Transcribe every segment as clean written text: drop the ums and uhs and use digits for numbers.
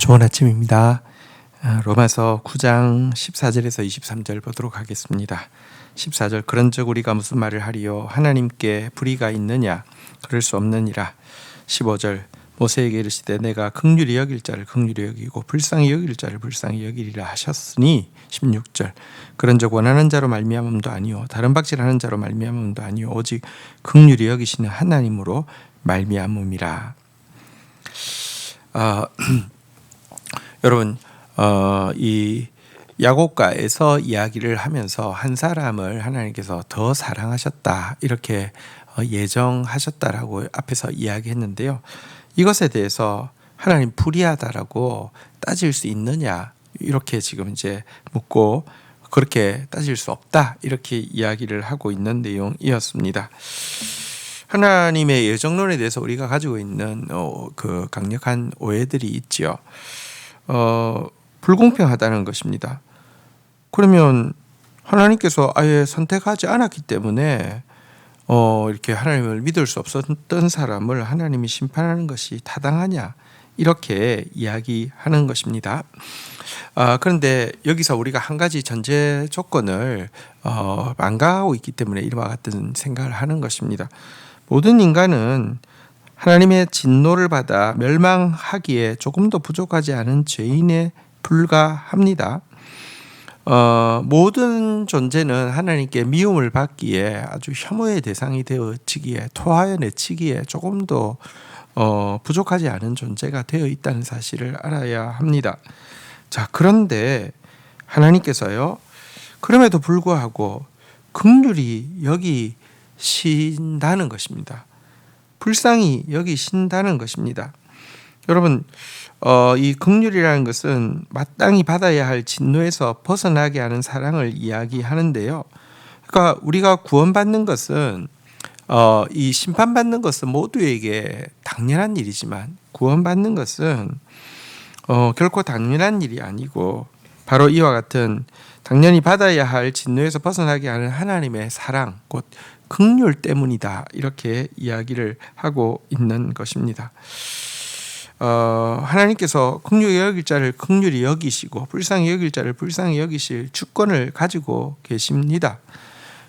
좋은 아침입니다. 로마서 9장 14절에서 23절 보도록 하겠습니다. 14절 그런즉 우리가 무슨 말을 하리요 하나님께 불의가 있느냐 그럴 수 없느니라. 15절 모세에게 이르시되 내가 긍휼히 여길 자를 긍휼히 여기고 불쌍히 여길 자를 불쌍히 여기리라 하셨으니 16절 그런즉 원하는 자로 말미암음도 아니요 다른 박질하는 자로 말미암음도 아니요 오직 긍휼히 여기시는 하나님으로 말미암음이라. 여러분 이 야곱가에서 이야기를 하면서 한 사람을 하나님께서 더 사랑하셨다 이렇게 예정하셨다라고 앞에서 이야기했는데요. 이것에 대해서 하나님 불의하다라고 따질 수 있느냐 이렇게 지금 이제 묻고 그렇게 따질 수 없다 이렇게 이야기를 하고 있는 내용이었습니다. 하나님의 예정론에 대해서 우리가 가지고 있는 그 강력한 오해들이 있죠. 불공평하다는 것입니다. 그러면 하나님께서 아예 선택하지 않았기 때문에 이렇게 하나님을 믿을 수 없었던 사람을 하나님이 심판하는 것이 타당하냐 이렇게 이야기하는 것입니다. 그런데 여기서 우리가 한 가지 전제 조건을 망각하고 있기 때문에 이와 같은 생각을 하는 것입니다. 모든 인간은 하나님의 진노를 받아 멸망하기에 조금도 부족하지 않은 죄인에 불과합니다. 모든 존재는 하나님께 미움을 받기에 아주 혐오의 대상이 되어지기에 토하여 내치기에 조금도 부족하지 않은 존재가 되어 있다는 사실을 알아야 합니다. 자, 그런데 하나님께서요 그럼에도 불구하고 긍휼히 여기신다는 것입니다. 불쌍히 여기신다는 것입니다. 여러분 이 긍휼이라는 것은 마땅히 받아야 할 진노에서 벗어나게 하는 사랑을 이야기하는데요. 그러니까 우리가 구원받는 것은 이 심판받는 것은 모두에게 당연한 일이지만 구원받는 것은 결코 당연한 일이 아니고 바로 이와 같은 당연히 받아야 할 진노에서 벗어나게 하는 하나님의 사랑 곧 긍휼 때문이다 이렇게 이야기를 하고 있는 것입니다. 하나님께서 긍휼히 여길 자를 긍휼히 여기시고 불쌍히 여길 자를 불쌍히 여기실 주권을 가지고 계십니다.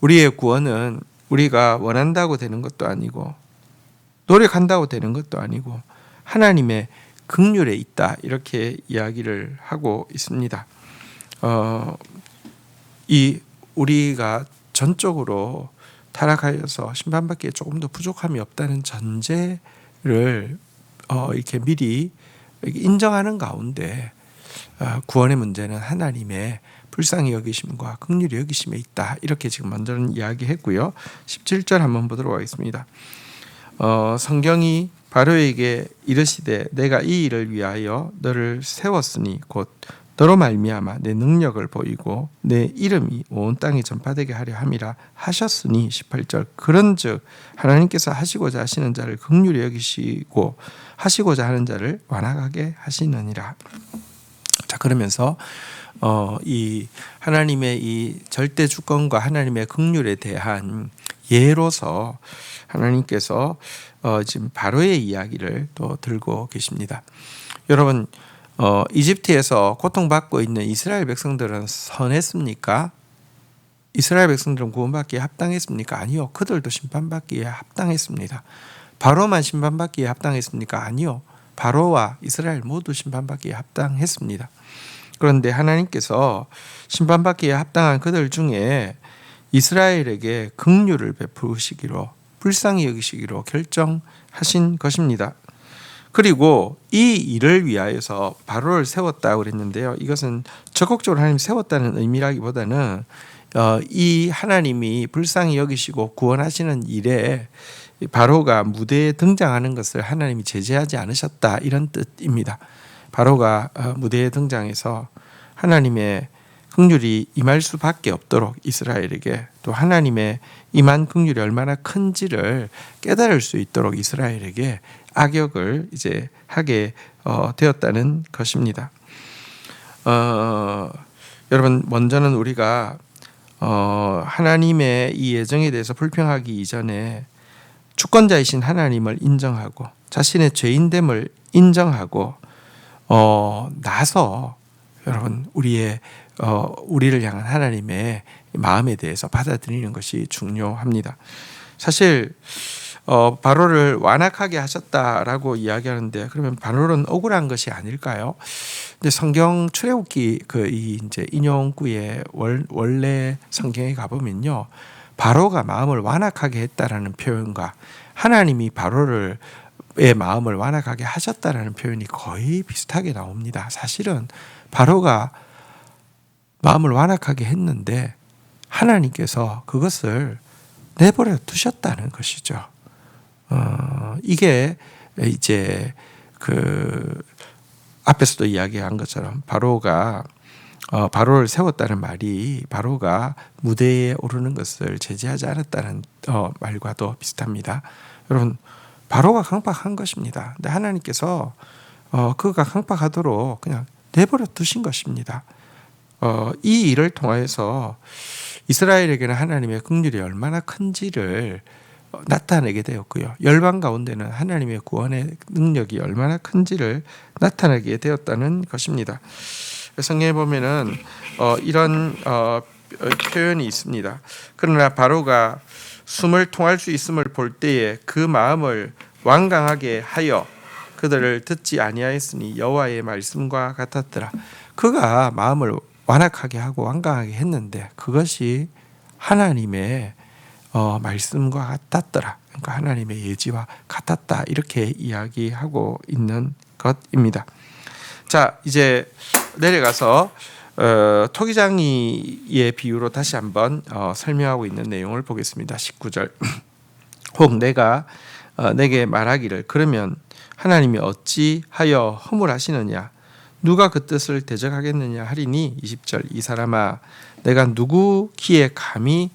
우리의 구원은 우리가 원한다고 되는 것도 아니고 노력한다고 되는 것도 아니고 하나님의 긍휼에 있다 이렇게 이야기를 하고 있습니다. 이 우리가 전적으로 타락하여서 심판받기에 조금 더 부족함이 없다는 전제를 이렇게 미리 인정하는 가운데 구원의 문제는 하나님의 불쌍히 여기심과 긍휼히 여기심에 있다 이렇게 지금 먼저는 이야기했고요. 17절 한번 보도록 하겠습니다. 성경이 바로에게 이르시되 내가 이 일을 위하여 너를 세웠으니 곧 너로 말미암아 내 능력을 보이고 내 이름이 온 땅에 전파되게 하려 함이라 하셨으니 18절 그런즉 하나님께서 하시고자 하시는 자를 긍휼히 여기시고 하시고자 하는 자를 완악하게 하시느니라. 자, 그러면서 이 하나님의 이 절대 주권과 하나님의 긍휼에 대한 예로서 하나님께서 지금 바로의 이야기를 또 들고 계십니다. 여러분 이집트에서 고통받고 있는 이스라엘 백성들은 선했습니까? 이스라엘 백성들은 구원받기에 합당했습니까? 아니요. 그들도 심판받기에 합당했습니다. 바로만 심판받기에 합당했습니까? 아니요. 바로와 이스라엘 모두 심판받기에 합당했습니다. 그런데 하나님께서 심판받기에 합당한 그들 중에 이스라엘에게 긍휼을 베푸시기로 불쌍히 여기시기로 결정하신 것입니다. 그리고 이 일을 위하여서 바로를 세웠다고 그랬는데요. 이것은 적극적으로 하나님 세웠다는 의미라기보다는 이 하나님이 불쌍히 여기시고 구원하시는 일에 바로가 무대에 등장하는 것을 하나님이 제재하지 않으셨다 이런 뜻입니다. 바로가 무대에 등장해서 하나님의 긍휼이 임할 수밖에 없도록 이스라엘에게 또 하나님의 임한 긍휼이 얼마나 큰지를 깨달을 수 있도록 이스라엘에게 악역을 이제 하게 되었다는 것입니다. 여러분 먼저는 우리가 하나님의 이 예정에 대해서 불평하기 이전에 주권자이신 하나님을 인정하고 자신의 죄인됨을 인정하고 나서 여러분 우리를 향한 하나님의 마음에 대해서 받아들이는 것이 중요합니다. 사실 바로를 완악하게 하셨다라고 이야기하는데 그러면 바로는 억울한 것이 아닐까요? 근데 성경 출애굽기 이제 인용구에 원래 성경에 가보면요, 바로가 마음을 완악하게 했다라는 표현과 하나님이 바로의 마음을 완악하게 하셨다라는 표현이 거의 비슷하게 나옵니다. 사실은 바로가 마음을 완악하게 했는데 하나님께서 그것을 내버려 두셨다는 것이죠. 이게 이제 앞에서도 이야기한 것처럼 바로를 세웠다는 말이 바로가 무대에 오르는 것을 제지하지 않았다는 말과도 비슷합니다. 여러분, 바로가 강박한 것입니다. 근데 하나님께서 그가 강박하도록 그냥 내버려 두신 것입니다. 이 일을 통해서 이스라엘에게는 하나님의 긍휼이 얼마나 큰지를 나타내게 되었고요. 열방 가운데는 하나님의 구원의 능력이 얼마나 큰지를 나타내게 되었다는 것입니다. 성경에 보면은 이런 표현이 있습니다. 그러나 바로가 숨을 통할 수 있음을 볼 때에 그 마음을 완강하게 하여 그들을 듣지 아니하였으니 여호와의 말씀과 같았더라. 그가 마음을 완악하게 하고 완강하게 했는데 그것이 하나님의 말씀과 같았더라. 그러니까 하나님의 예지와 같았다. 이렇게 이야기하고 있는 것입니다. 자, 이제 내려가서 토기장이의 비유로 다시 한번 설명하고 있는 내용을 보겠습니다. 19절. 혹 내가 내게 말하기를 그러면 하나님이 어찌하여 허물하시느냐 누가 그 뜻을 대적하겠느냐 하리니 20절 이 사람아 내가 누구 귀에 감히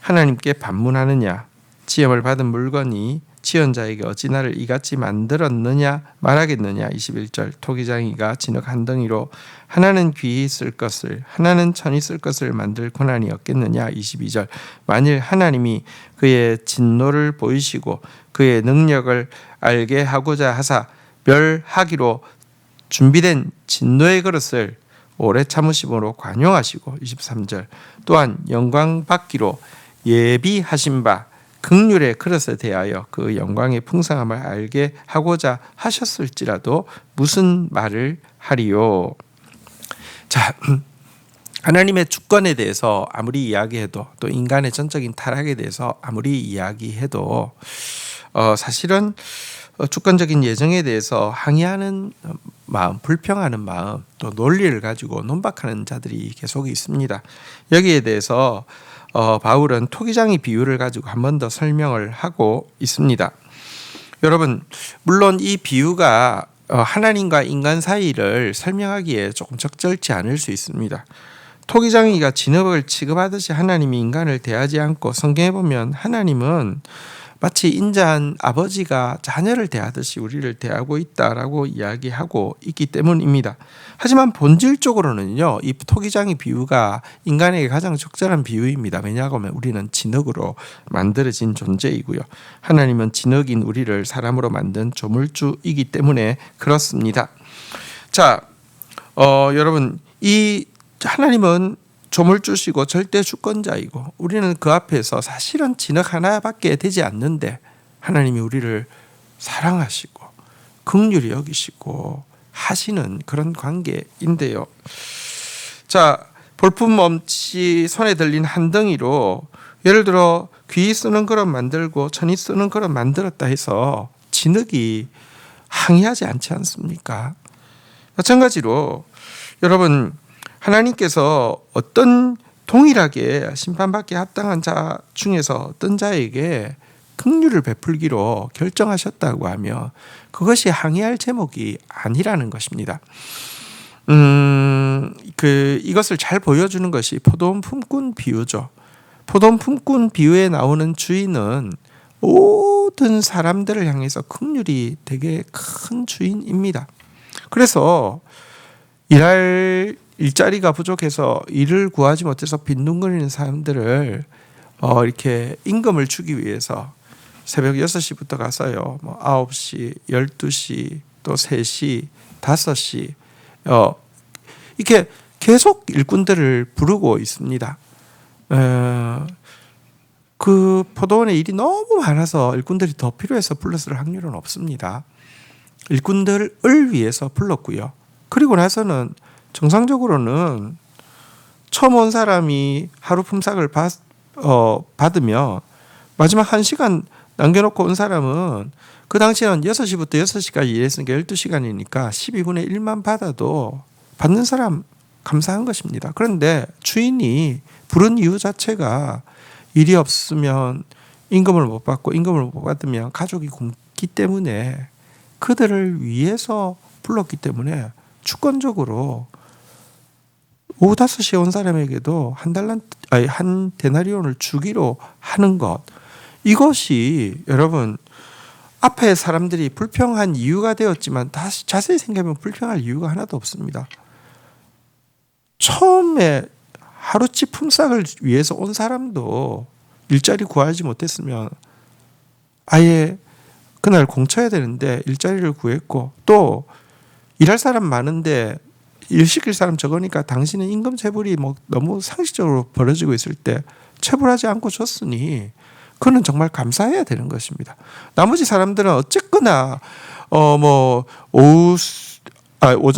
하나님께 반문하느냐 지음을 받은 물건이 지은 자에게 어찌 나를 이같이 만들었느냐 말하겠느냐 21절 토기장이가 진흙 한 덩이로 하나는 귀히 쓸 것을 하나는 천이 쓸 것을 만들 고난이 없겠느냐 22절 만일 하나님이 그의 진노를 보이시고 그의 능력을 알게 하고자 하사 멸하기로 준비된 진노의 그릇을 오래 참으심으로 관용하시고 23절 또한 영광 받기로 예비하신 바 긍휼의 그릇에 대하여 그 영광의 풍성함을 알게 하고자 하셨을지라도 무슨 말을 하리요. 자, 하나님의 주권에 대해서 아무리 이야기해도 또 인간의 전적인 타락에 대해서 아무리 이야기해도 사실은 주권적인 예정에 대해서 항의하는 마음, 불평하는 마음, 또 논리를 가지고 논박하는 자들이 계속 있습니다. 여기에 대해서 바울은 토기장의 비유를 가지고 한 번 더 설명을 하고 있습니다. 여러분, 물론 이 비유가 하나님과 인간 사이를 설명하기에 조금 적절치 않을 수 있습니다. 토기장이가 진흙을 취급하듯이 하나님이 인간을 대하지 않고 성경에 보면 하나님은 마치 인자한 아버지가 자녀를 대하듯이 우리를 대하고 있다라고 이야기하고 있기 때문입니다. 하지만 본질적으로는요, 이 토기장의 비유가 인간에게 가장 적절한 비유입니다. 왜냐하면 우리는 진흙으로 만들어진 존재이고요. 하나님은 진흙인 우리를 사람으로 만든 조물주이기 때문에 그렇습니다. 자, 여러분, 이 하나님은 조물주시고 절대 주권자이고 우리는 그 앞에서 사실은 진흙 하나밖에 되지 않는데 하나님이 우리를 사랑하시고 긍휼히 여기시고 하시는 그런 관계인데요. 자, 볼품없이 손에 들린 한 덩이로 예를 들어 귀 쓰는 그릇 만들고 천이 쓰는 그릇 만들었다 해서 진흙이 항의하지 않지 않습니까? 마찬가지로 여러분, 하나님께서 어떤 동일하게 심판받기 합당한 자 중에서 어떤 자에게 긍휼을 베풀기로 결정하셨다고 하며 그것이 항의할 제목이 아니라는 것입니다. 이것을 잘 보여주는 것이 포도원 품꾼 비유죠. 포도원 품꾼 비유에 나오는 주인은 모든 사람들을 향해서 긍휼이 되게 큰 주인입니다. 그래서 일자리가 부족해서 일을 구하지 못해서 빈둥거리는 사람들을 이렇게 임금을 주기 위해서 새벽 6시부터 가서요, 9시, 12시, 또 3시, 5시 이렇게 계속 일꾼들을 부르고 있습니다. 그 포도원에 일이 너무 많아서 일꾼들이 더 필요해서 불렀을 확률은 없습니다. 일꾼들을 위해서 불렀고요. 그리고 나서는 정상적으로는 처음 온 사람이 하루 품삯을 받으며 마지막 1시간 남겨놓고 온 사람은 그 당시에는 6시부터 6시까지 일했으니까 12시간이니까 12분의 1만 받아도 받는 사람 감사한 것입니다. 그런데 주인이 부른 이유 자체가 일이 없으면 임금을 못 받고 임금을 못 받으면 가족이 굶기 때문에 그들을 위해서 불렀기 때문에 주권적으로 오후 5시에 온 사람에게도 한 데나리온을 주기로 하는 것, 이것이 여러분 앞에 사람들이 불평한 이유가 되었지만 다시 자세히 생각하면 불평할 이유가 하나도 없습니다. 처음에 하루치 품삯을 위해서 온 사람도 일자리 구하지 못했으면 아예 그날 공쳐야 되는데 일자리를 구했고, 또 일할 사람 많은데 일 시킬 사람 적으니까 당신은 임금 체불이 너무 상식적으로 벌어지고 있을 때 체불하지 않고 줬으니 그는 정말 감사해야 되는 것입니다. 나머지 사람들은 어쨌거나 오전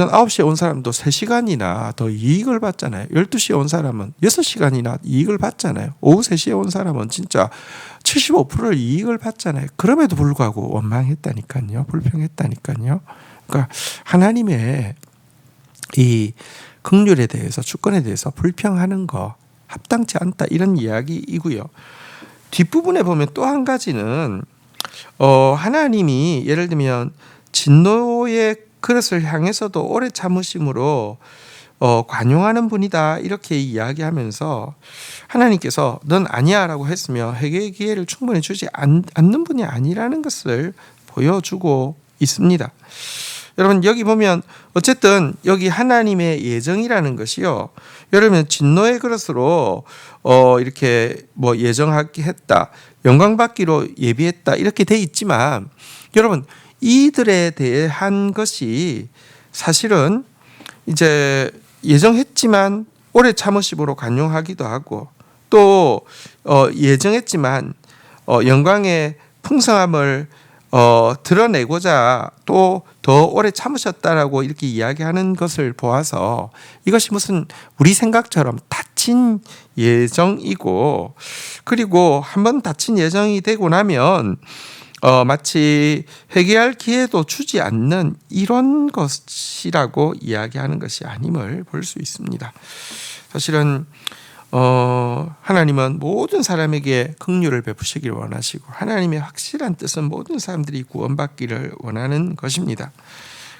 9시에 온 사람도 3시간이나 더 이익을 받잖아요. 12시에 온 사람은 6시간이나 이익을 받잖아요. 오후 3시에 온 사람은 진짜 75%를 이익을 받잖아요. 그럼에도 불구하고 원망했다니까요. 불평했다니까요. 그러니까 하나님의 이 긍휼에 대해서, 주권에 대해서 불평하는 거 합당치 않다, 이런 이야기이고요. 뒷부분에 보면 또 한 가지는 하나님이 예를 들면 진노의 그릇을 향해서도 오래 참으심으로 관용하는 분이다, 이렇게 이야기하면서 하나님께서 넌 아니야 라고 했으며 회개의 기회를 충분히 주지 않는 분이 아니라는 것을 보여주고 있습니다. 여러분 여기 보면 어쨌든 여기 하나님의 예정이라는 것이요, 여러분 진노의 그릇으로 이렇게 예정하게 했다, 영광받기로 예비했다, 이렇게 돼 있지만 여러분 이들에 대한 것이 사실은 이제 예정했지만 오래 참으심으로 관용하기도 하고, 또 예정했지만 영광의 풍성함을 드러내고자 또 더 오래 참으셨다라고 이렇게 이야기하는 것을 보아서 이것이 무슨 우리 생각처럼 닫힌 예정이고, 그리고 한번 닫힌 예정이 되고 나면 마치 회개할 기회도 주지 않는 이런 것이라고 이야기하는 것이 아님을 볼 수 있습니다. 사실은 하나님은 모든 사람에게 긍휼을 베푸시기를 원하시고, 하나님의 확실한 뜻은 모든 사람들이 구원받기를 원하는 것입니다.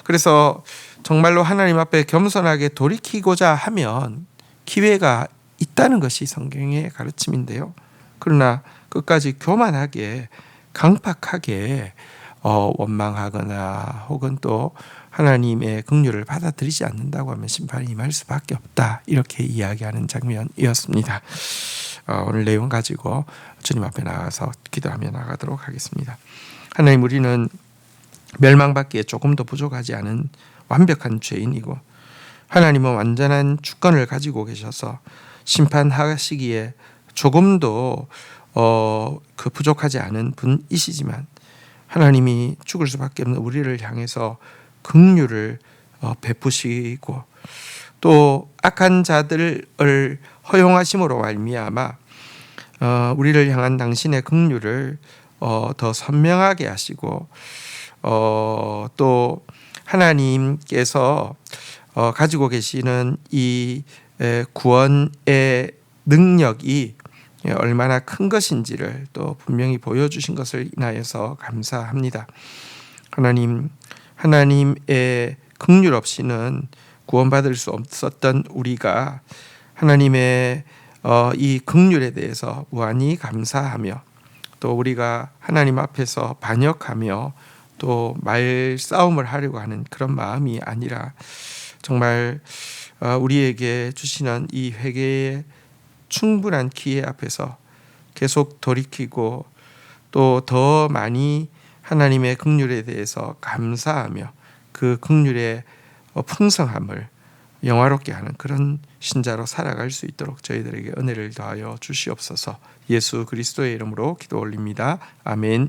그래서 정말로 하나님 앞에 겸손하게 돌이키고자 하면 기회가 있다는 것이 성경의 가르침인데요. 그러나 끝까지 교만하게 강팍하게 원망하거나 혹은 또 하나님의 긍휼을 받아들이지 않는다고 하면 심판이 임할 수밖에 없다, 이렇게 이야기하는 장면이었습니다. 오늘 내용 가지고 주님 앞에 나가서 기도하며 나가도록 하겠습니다. 하나님, 우리는 멸망받기에 조금도 부족하지 않은 완벽한 죄인이고 하나님은 완전한 주권을 가지고 계셔서 심판하시기에 조금도 부족하지 않은 분이시지만 하나님이 죽을 수밖에 없는 우리를 향해서 긍휼을 베푸시고 또 악한 자들을 허용하심으로 말미암아 우리를 향한 당신의 긍휼을 더 선명하게 하시고 또 하나님께서 가지고 계시는 이 구원의 능력이 얼마나 큰 것인지를 또 분명히 보여주신 것을 인하여서 감사합니다. 하나님의 긍휼 없이는 구원받을 수 없었던 우리가 하나님의 이 긍휼에 대해서 무한히 감사하며, 또 우리가 하나님 앞에서 반역하며 또 말싸움을 하려고 하는 그런 마음이 아니라 정말 우리에게 주시는 이 회개의 충분한 기회 앞에서 계속 돌이키고 또 더 많이 하나님의 긍휼에 대해서 감사하며 그 긍휼의 풍성함을 영화롭게 하는 그런 신자로 살아갈 수 있도록 저희들에게 은혜를 더하여 주시옵소서. 예수 그리스도의 이름으로 기도 올립니다. 아멘.